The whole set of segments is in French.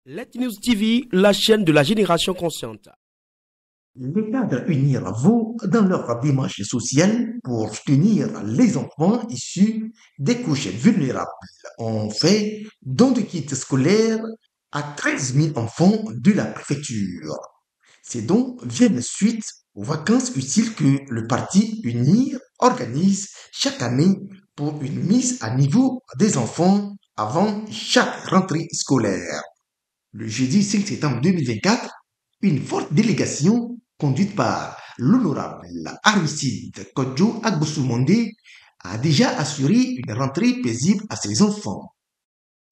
Let News TV, la chaîne de la génération consciente. Les cadres unirent vous dans leur démarche sociale pour soutenir les enfants issus des couches vulnérables. On fait don de kits scolaires à 13 000 enfants de la préfecture. Ces dons viennent suite aux vacances utiles que le parti UNIR organise chaque année pour une mise à niveau des enfants avant chaque rentrée scolaire. Le jeudi 5 septembre 2024, une forte délégation conduite par l'honorable Aristide Kodjo Agboussoumonde a déjà assuré une rentrée paisible à ses enfants.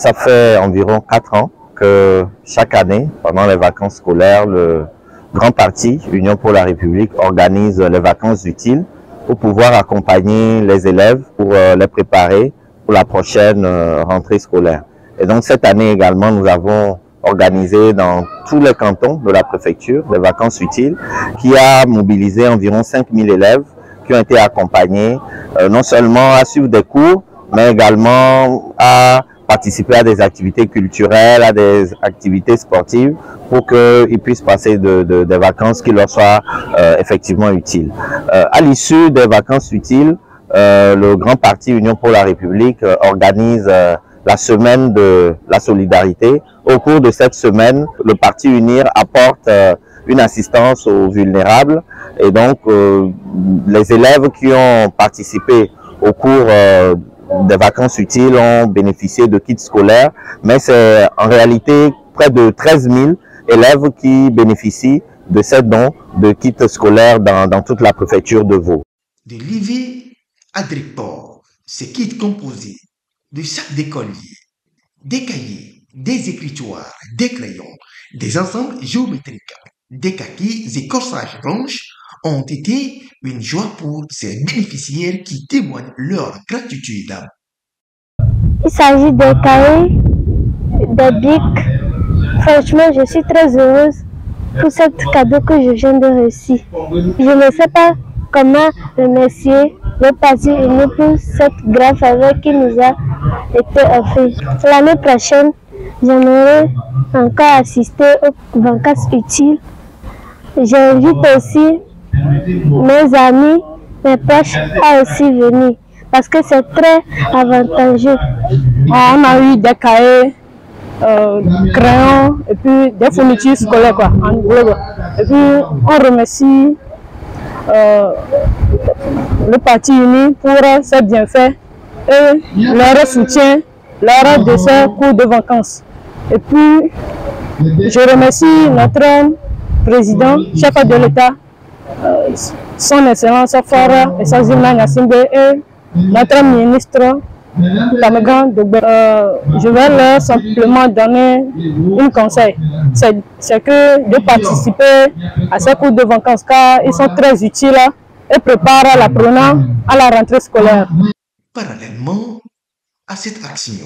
Ça fait environ 4 ans que chaque année, pendant les vacances scolaires, le grand parti Union pour la République organise les vacances utiles pour pouvoir accompagner les élèves, pour les préparer pour la prochaine rentrée scolaire. Et donc cette année également, nous avons organisé dans tous les cantons de la préfecture des vacances utiles qui a mobilisé environ 5 000 élèves qui ont été accompagnés non seulement à suivre des cours, mais également à participer à des activités culturelles, à des activités sportives pour qu'ils puissent passer des vacances qui leur soient effectivement utiles. À l'issue des vacances utiles, le grand parti Union pour la République organise la semaine de la solidarité. Au cours de cette semaine, le parti UNIR apporte une assistance aux vulnérables et donc les élèves qui ont participé au cours des vacances utiles ont bénéficié de kits scolaires, mais c'est en réalité près de 13 000 élèves qui bénéficient de ces dons de kits scolaires dans toute la préfecture de Vaud. De l'IV à Driport, ces kits composés de sacs d'écoliers, des cahiers, des écritoires, des crayons, des ensembles géométriques, des kakis et corsages blanches ont été une joie pour ces bénéficiaires qui témoignent leur gratitude. Il s'agit des cahiers, des bics. Franchement, je suis très heureuse pour ce cadeau que je viens de recevoir. Je ne sais pas comment remercier le parti uni pour cette grave faveur qui nous a été offerte. L'année prochaine, j'aimerais encore assister aux vacances utiles. J'invite aussi mes amis, mes proches à aussi venir parce que c'est très avantageux. On a eu des cahiers, crayons et puis des fournitures scolaires quoi, en gros. Et puis on remercie le parti uni pour ses bienfaits et leur soutien lors de ces cours de vacances. Et puis je remercie notre président, chef de l'État, son excellence Fara Essazina Nassimbe et notre ministre Kamegan Dogbe. Je vais leur simplement donner un conseil, c'est que de participer à ces cours de vacances car ils sont très utiles et préparent l'apprenant à la rentrée scolaire. Parallèlement à cette action,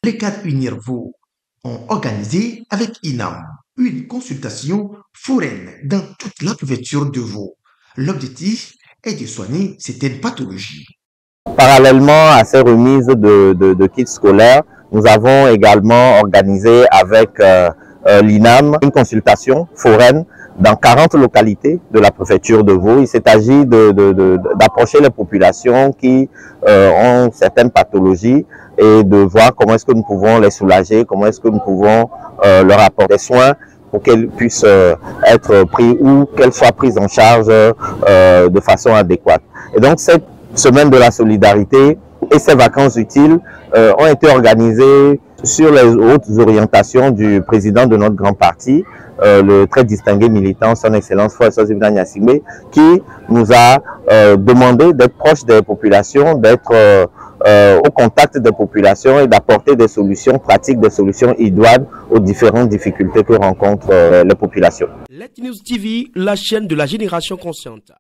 les cadres UNIR Vaud ont organisé avec INAM une consultation foraine dans toute la préfecture de Vaud. L'objectif est de soigner certaines pathologies. Parallèlement à ces remises de kits scolaires, nous avons également organisé avec l'INAM une consultation foraine dans 40 localités de la préfecture de Vaud. Il s'est agi d'approcher les populations qui ont certaines pathologies et de voir comment est-ce que nous pouvons les soulager, comment est-ce que nous pouvons leur apporter des soins pour qu'elles puissent être prises ou qu'elles soient prises en charge de façon adéquate. Et donc cette semaine de la solidarité et ces vacances utiles ont été organisées sur les hautes orientations du président de notre grand parti, le très distingué militant, son excellence Fara Essazina Nassimbe, qui nous a demandé d'être proche des populations, d'être au contact des populations et d'apporter des solutions pratiques, des solutions idoines aux différentes difficultés que rencontrent les populations. Let News TV, la chaîne de la génération consciente.